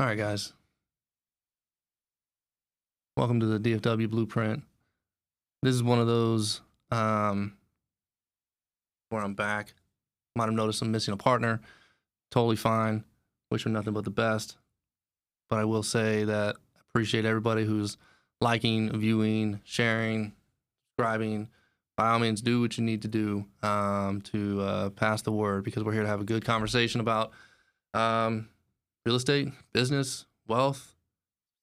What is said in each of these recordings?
All right, guys. Welcome to the DFW Blueprint. This is one of those where I'm back. Might have noticed I'm missing a partner. Totally fine. Wish her nothing but the best. But I will say that I appreciate everybody who's liking, viewing, sharing, subscribing. By all means, do what you need to do to pass the word, because we're here to have a good conversation about real estate, business, wealth,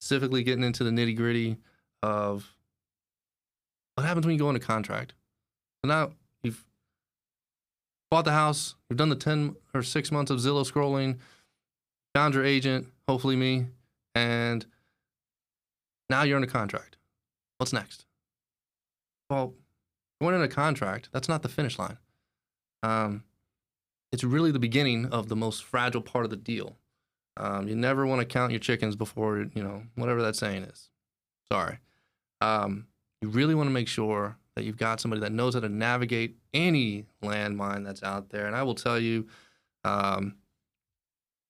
specifically getting into the nitty gritty of what happens when you go into contract. So now you've bought the house, you've done the 10 or 6 months of Zillow scrolling, found your agent, hopefully me, and now you're under contract. What's next? Well, going into contract, that's not the finish line. It's really the beginning of the most fragile part of the deal. You never want to count your chickens before, whatever that saying is. Sorry. You really want to make sure that you've got somebody that knows how to navigate any landmine that's out there. And I will tell you,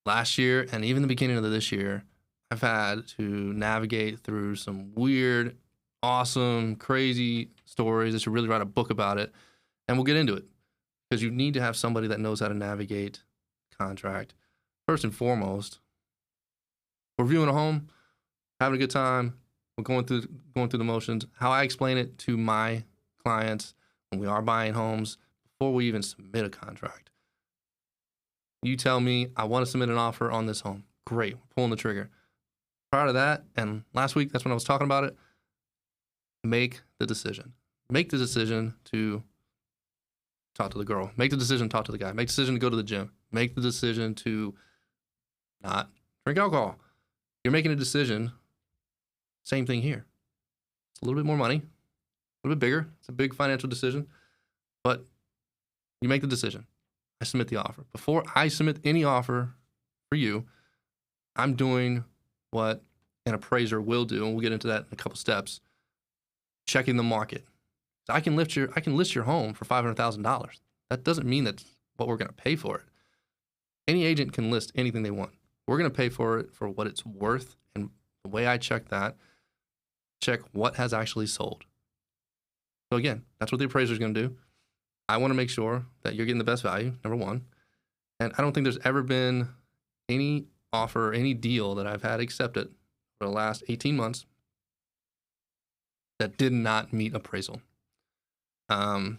last year and even the beginning of this year, I've had to navigate through some weird, awesome, crazy stories. I should really write a book about it. And we'll get into it, because you need to have somebody that knows how to navigate contract. First and foremost, we're viewing a home, having a good time. We're going through the motions. How I explain it to my clients when we are buying homes before we even submit a contract. You tell me, I want to submit an offer on this home. Great, we're pulling the trigger. Prior to that, and last week, that's when I was talking about it, make the decision. Make the decision to talk to the girl. Make the decision to talk to the guy. Make the decision to go to the gym. Make the decision to not drink alcohol. You're making a decision. Same thing here. It's a little bit more money, a little bit bigger. It's a big financial decision, but you make the decision. I submit the offer. Before I submit any offer for you, I'm doing what an appraiser will do, and we'll get into that in a couple steps. Checking the market. So I can list your home for $500,000. That doesn't mean that's what we're going to pay for it. Any agent can list anything they want. We're going to pay for it for what it's worth, and the way I check what has actually sold. So again, that's what the appraiser is going to do. I want to make sure that you're getting the best value, number one. And I don't think there's ever been any offer or any deal that I've had accepted for the last 18 months that did not meet appraisal. Because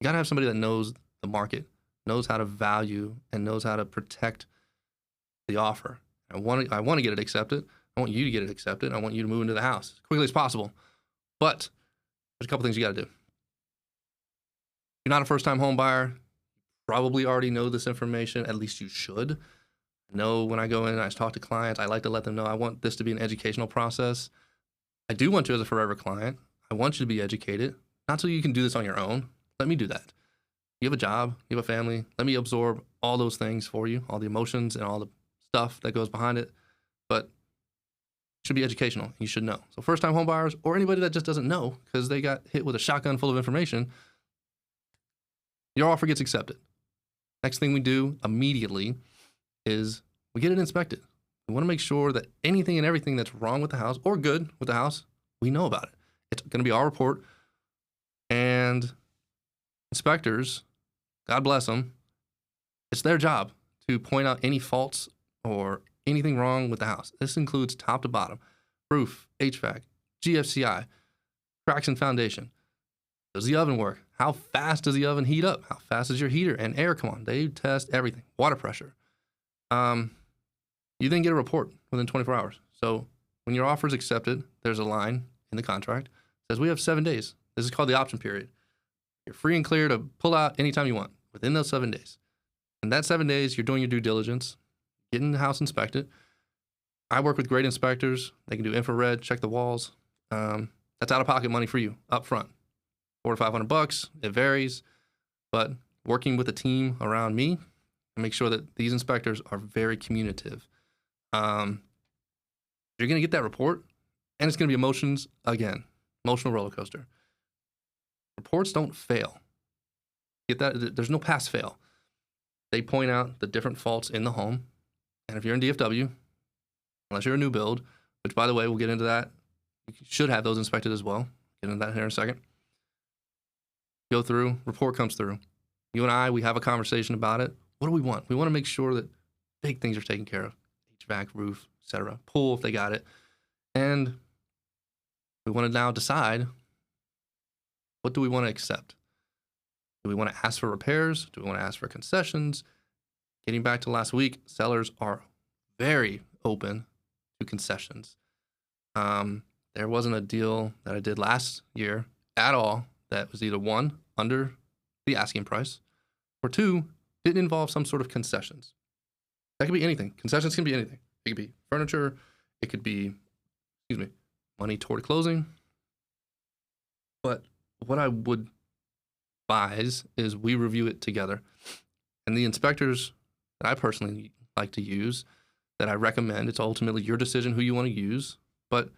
you got to have somebody that knows the market, knows how to value, and knows how to protect the offer. I want to get it accepted. I want you to get it accepted. I want you to move into the house as quickly as possible. But there's a couple things you got to do. You're not a first-time home buyer. You probably already know this information. At least you should. Know when I go in and I talk to clients, I like to let them know I want this to be an educational process. I do want you as a forever client. I want you to be educated. Not so you can do this on your own. Let me do that. You have a job, you have a family. Let me absorb all those things for you, all the emotions and all the stuff that goes behind it. But it should be educational. You should know. So first-time home buyers, or anybody that just doesn't know because they got hit with a shotgun full of information, your offer gets accepted. Next thing we do immediately is we get it inspected. We want to make sure that anything and everything that's wrong with the house or good with the house, we know about it. It's going to be our report. And inspectors, God bless them, it's their job to point out any faults or anything wrong with the house. This includes top to bottom, roof, HVAC, GFCI, cracks in foundation. Does the oven work? How fast does the oven heat up? How fast does your heater and air come on? They test everything. Water pressure. You then get a report within 24 hours. So when your offer is accepted, there's a line in the contract that says we have 7 days. This is called the option period. You're free and clear to pull out anytime you want within those 7 days. In that 7 days, you're doing your due diligence, getting the house inspected. I work with great inspectors. They can do infrared, check the walls. That's out-of-pocket money for you up front. $400 to $500. It varies, but working with a team around me, and make sure that these inspectors are very communicative. You're going to get that report, and it's going to be emotions again. Emotional roller coaster. Reports don't fail. Get that? There's no pass fail. They point out the different faults in the home. And if you're in DFW, unless you're a new build, which by the way, we'll get into that. You should have those inspected as well. Get into that here in a second. Go through, report comes through. You and I, we have a conversation about it. What do we want? We want to make sure that big things are taken care of. HVAC, roof, etc. Pool if they got it. And we want to now decide, what do we want to accept? Do we want to ask for repairs? Do we want to ask for concessions? Getting back to last week, sellers are very open to concessions. There wasn't a deal that I did last year at all that was either one, under the asking price, or two, didn't involve some sort of concessions. That could be anything. Concessions can be anything. It could be furniture. It could be, money toward closing. But what I would advise is we review it together. And the inspectors that I personally like to use, that I recommend, it's ultimately your decision who you want to use, but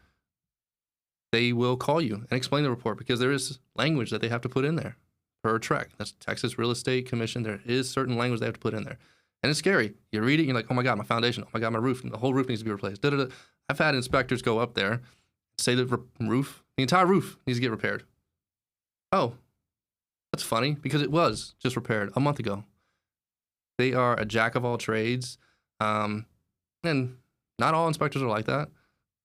they will call you and explain the report because there is language that they have to put in there per TREC. That's Texas Real Estate Commission. There is certain language they have to put in there. And it's scary. You read it, you're like, oh my God, my foundation. Oh my God, my roof. The whole roof needs to be replaced. Da-da-da. I've had inspectors go up there, say the entire roof needs to get repaired. Oh, that's funny because it was just repaired a month ago. They are a jack of all trades. And not all inspectors are like that.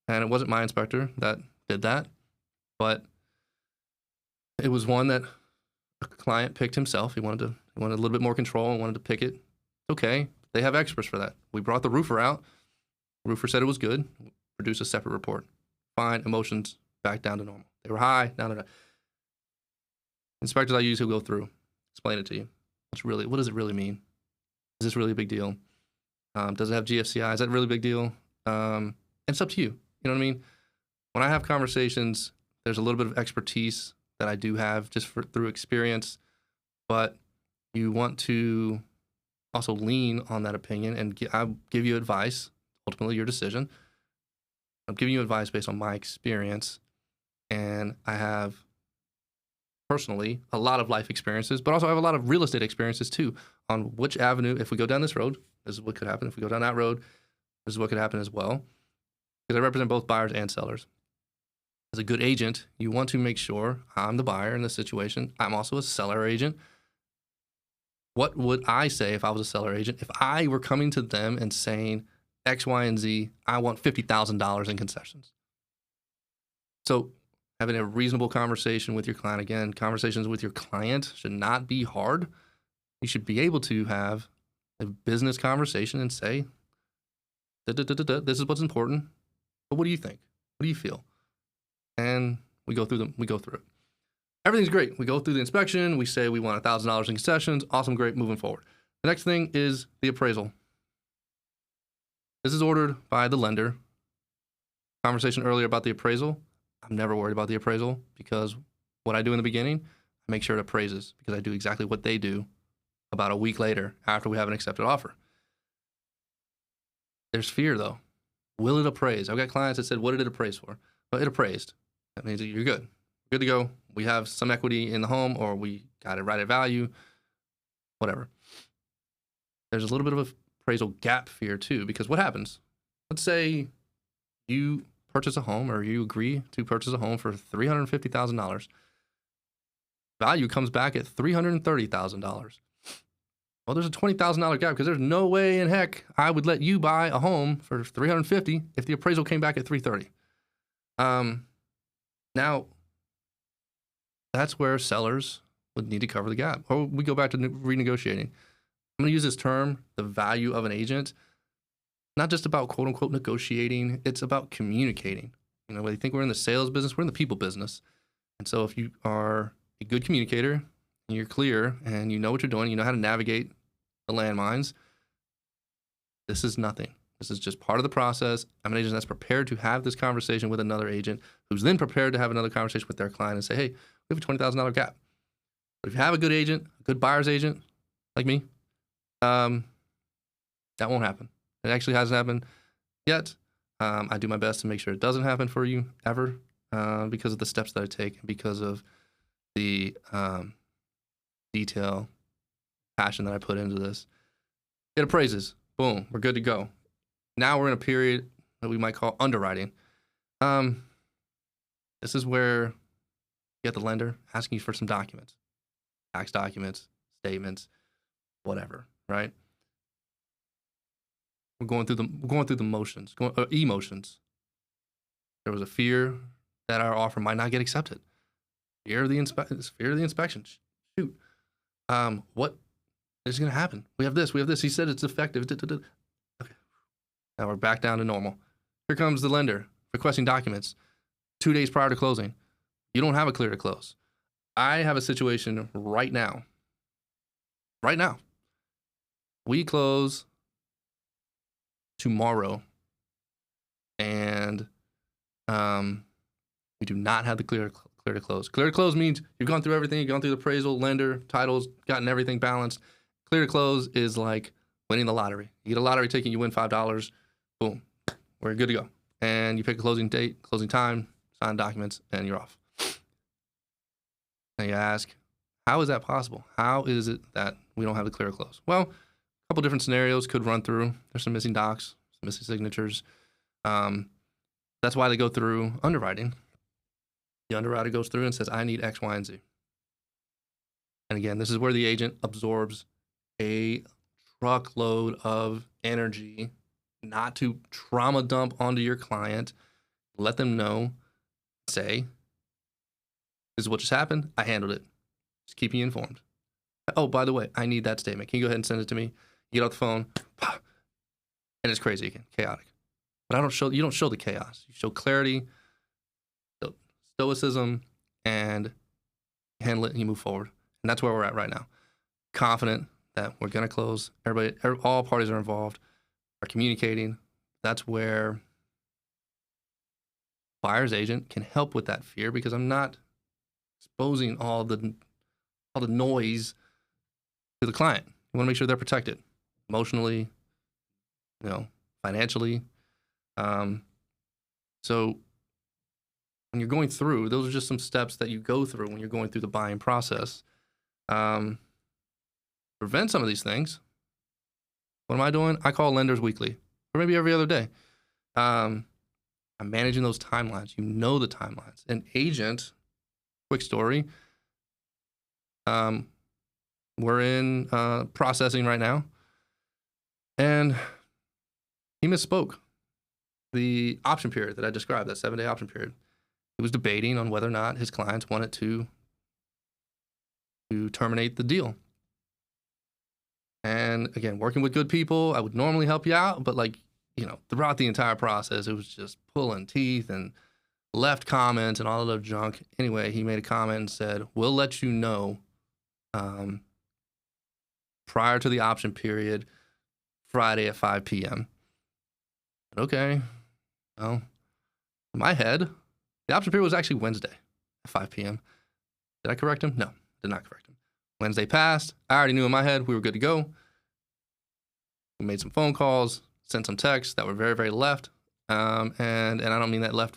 And it wasn't my inspector that did that, but it was one that a client picked himself. He wanted a little bit more control and wanted to pick it. Okay, they have experts for that. We brought the roofer out. The roofer said it was good. Produced a separate report. Fine, emotions back down to normal. They were high, down to that. Inspectors I use who go through, explain it to you. What does it really mean? Is this really a big deal? Does it have GFCI? Is that a really big deal? And it's up to you. You know what I mean? When I have conversations, there's a little bit of expertise that I do have just through experience, but you want to also lean on that opinion and I'll give you advice, ultimately your decision. I'm giving you advice based on my experience, and I have personally a lot of life experiences, but also I have a lot of real estate experiences too on which avenue, if we go down this road, this is what could happen. If we go down that road, this is what could happen as well. Because I represent both buyers and sellers. As a good agent, you want to make sure I'm the buyer in this situation. I'm also a seller agent. What would I say if I was a seller agent? If I were coming to them and saying X, Y, and Z, I want $50,000 in concessions. So having a reasonable conversation with your client, again, conversations with your client should not be hard. You should be able to have a business conversation and say, this is what's important, but what do you think? What do you feel? And we go through it. Everything's great. We go through the inspection. We say we want $1,000 in concessions. Awesome, great, moving forward. The next thing is the appraisal. This is ordered by the lender. Conversation earlier about the appraisal. I'm never worried about the appraisal because what I do in the beginning, I make sure it appraises because I do exactly what they do about a week later after we have an accepted offer. There's fear though. Will it appraise? I've got clients that said, what did it appraise for? Well, it appraised. That means that you're good. Good to go. We have some equity in the home or we got it right at value, whatever. There's a little bit of a appraisal gap fear too, because what happens? Let's say you purchase a home or you agree to purchase a home for $350,000. Value comes back at $330,000. Well, there's a $20,000 gap because there's no way in heck I would let you buy a home for $350,000 if the appraisal came back at $330,000. Now, that's where sellers would need to cover the gap. Or we go back to renegotiating. I'm going to use this term, the value of an agent. Not just about quote unquote negotiating, it's about communicating. You know, when you think we're in the sales business, we're in the people business. And so if you are a good communicator, and you're clear, and you know what you're doing, you know how to navigate the landmines, this is nothing. This is just part of the process. I'm an agent that's prepared to have this conversation with another agent, who's then prepared to have another conversation with their client and say, hey, we have a $20,000 gap. But if you have a good agent, a good buyer's agent, like me, that won't happen. It actually hasn't happened yet. I do my best to make sure it doesn't happen for you ever because of the steps that I take and because of the detail, passion that I put into this. It appraises. Boom, we're good to go. Now we're in a period that we might call underwriting. This is where you get the lender asking you for some documents, tax documents, statements, whatever, right? We're going through the motions, emotions. There was a fear that our offer might not get accepted. Fear of the inspection. Shoot, what is going to happen? We have this. He said it's effective. Okay, now we're back down to normal. Here comes the lender requesting documents 2 days prior to closing. You don't have a clear to close. I have a situation right now. Right now, we close tomorrow, and we do not have the clear to close. Clear to close means you've gone through everything. You've gone through the appraisal, lender, titles, gotten everything balanced. Clear to close is like winning the lottery. You get a lottery ticket, you win $5. Boom, we're good to go. And you pick a closing date, closing time, sign documents, and you're off. And you ask, how is that possible? How is it that we don't have the clear to close? Well, a couple different scenarios could run through. There's some missing docs, some missing signatures. That's why they go through underwriting. The underwriter goes through and says, I need X, Y, and Z. And again, this is where the agent absorbs a truckload of energy, not to trauma dump onto your client. Let them know, say, this is what just happened. I handled it. Just keep you informed. Oh, by the way, I need that statement. Can you go ahead and send it to me? You get off the phone, and it's crazy again, chaotic. But you don't show the chaos. You show clarity, stoicism, and handle it, and you move forward. And that's where we're at right now. Confident that we're going to close. All parties are involved, are communicating. That's where buyer's agent can help with that fear, because I'm not exposing all the noise to the client. You want to make sure they're protected emotionally, financially. So when you're going through, those are just some steps that you go through when you're going through the buying process. Prevent some of these things. What am I doing? I call lenders weekly, or maybe every other day. I'm managing those timelines. You know the timelines. An agent, quick story, we're in processing right now, and he misspoke. The option period that I described, that 7-day option period, he was debating on whether or not his clients wanted to terminate the deal. And again, working with good people, I would normally help you out, but throughout the entire process, it was just pulling teeth and left comments and all of the junk. Anyway, he made a comment and said, we'll let you know prior to the option period, Friday at 5 p.m. Okay. Well, in my head, the option period was actually Wednesday at 5 p.m. Did I correct him? No, did not correct him. Wednesday passed. I already knew in my head we were good to go. We made some phone calls, sent some texts that were very, very left. And I don't mean that left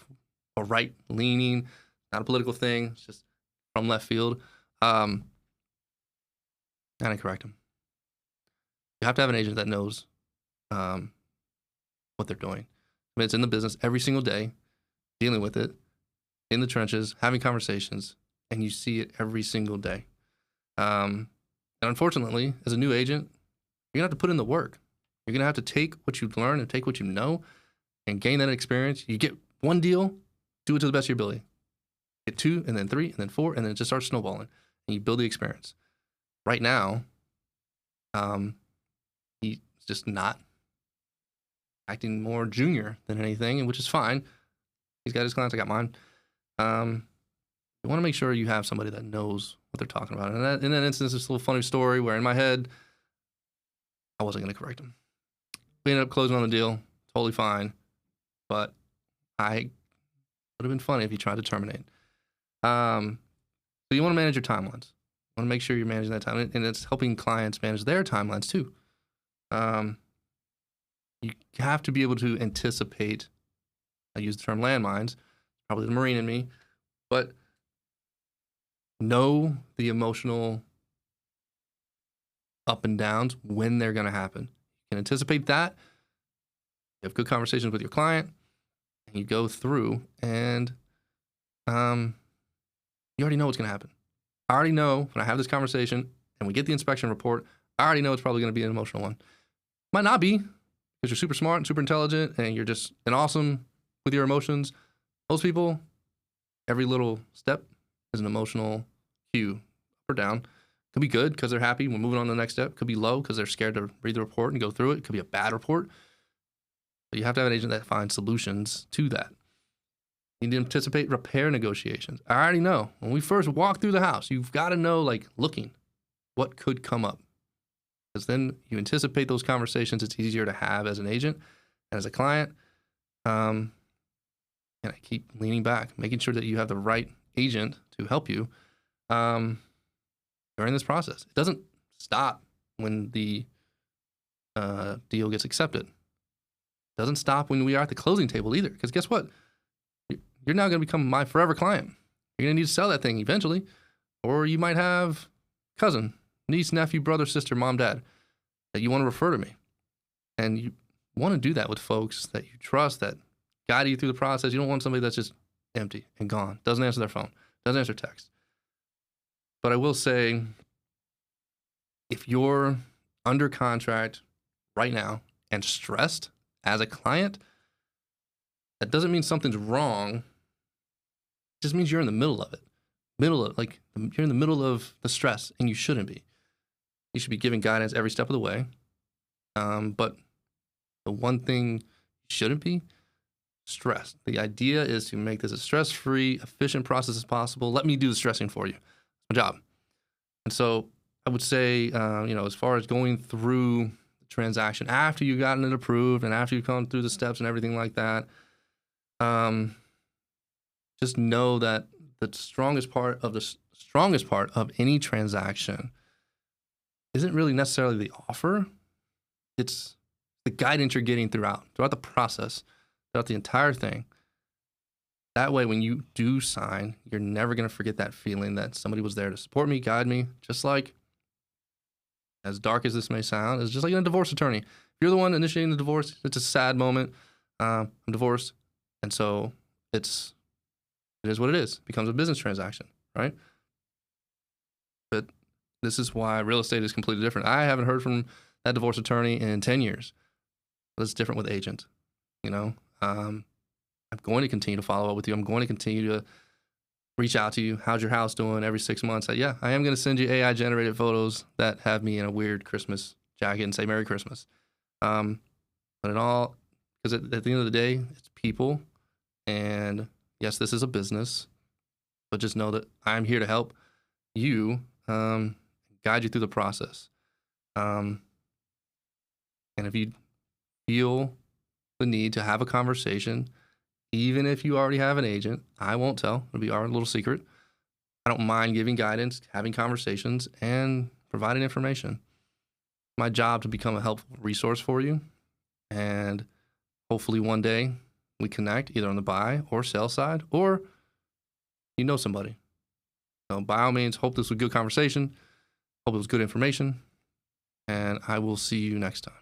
or right leaning, not a political thing. It's just from left field. I didn't correct him. You have to have an agent that knows what they're doing. I mean, it's in the business every single day, dealing with it, in the trenches, having conversations, and you see it every single day. And unfortunately, as a new agent, you're going to have to put in the work. You're going to have to take what you've learned and take what you know and gain that experience. You get one deal, do it to the best of your ability. Get 2, and then 3, and then 4, and then it just starts snowballing. And you build the experience. Right now, he's just not acting more junior than anything, which is fine. He's got his clients, I got mine. You want to make sure you have somebody that knows what they're talking about. And in that instance, this little funny story where in my head, I wasn't going to correct him. We ended up closing on the deal, totally fine. But it would have been funny if he tried to terminate. So you want to manage your timelines. You want to make sure you're managing that time. And it's helping clients manage their timelines too. You have to be able to anticipate, I use the term landmines, probably the Marine in me, but know the emotional up and downs when they're going to happen. can anticipate that. You have good conversations with your client, and you go through, and you already know what's going to happen. I already know when I have this conversation and we get the inspection report, I already know it's probably going to be an emotional one. Might not be, because you're super smart and super intelligent and you're just an awesome with your emotions. Most people, every little step is an emotional cue, up or down. Could be good because they're happy, we're moving on to the next step. Could be low because they're scared to read the report and go through it. Could be a bad report. But you have to have an agent that finds solutions to that. You need to anticipate repair negotiations. I already know. When we first walk through the house, you've got to know, like, looking, what could come up. Because then you anticipate those conversations. It's easier to have as an agent and as a client. And I keep leaning back, making sure that you have the right agent to help you during this process. It doesn't stop when the deal gets accepted. It doesn't stop when we are at the closing table either. Because guess what? You're now going to become my forever client. You're going to need to sell that thing eventually. Or you might have cousin, niece, nephew, brother, sister, mom, dad that you want to refer to me. And you want to do that with folks that you trust, that guide you through the process. You don't want somebody that's just empty and gone, doesn't answer their phone, doesn't answer text. But I will say, if you're under contract right now and stressed as a client, that doesn't mean something's wrong. It just means you're in the middle of it. You're in the middle of the stress, and you shouldn't be. You should be giving guidance every step of the way. But the one thing you shouldn't be, stressed. The idea is to make this a stress-free, efficient process as possible. Let me do the stressing for you. It's my job. And so I would say, as far as going through the transaction after you've gotten it approved and after you've gone through the steps and everything like that, just know that the strongest part of any transaction isn't really necessarily the offer. It's the guidance you're getting throughout the process, throughout the entire thing. That way, when you do sign, you're never going to forget that feeling that somebody was there to support me, guide me, just like, as dark as this may sound, it's just like in a divorce attorney. If you're the one initiating the divorce, it's a sad moment. I'm divorced. And so it is what it is. It becomes a business transaction, right? But this is why real estate is completely different. I haven't heard from that divorce attorney in 10 years. But it's different with agents, I'm going to continue to follow up with you. I'm going to continue to reach out to you. How's your house doing every 6 months? I am going to send you AI generated photos that have me in a weird Christmas jacket and say Merry Christmas. But in all, because at the end of the day, it's people. And yes, this is a business, but just know that I'm here to help you, guide you through the process. And if you feel the need to have a conversation, even if you already have an agent, I won't tell. It'll be our little secret. I don't mind giving guidance, having conversations, and providing information. My job to become a helpful resource for you. And hopefully one day we connect either on the buy or sell side, or you know somebody. So by all means, hope this was a good conversation. Hope it was good information. And I will see you next time.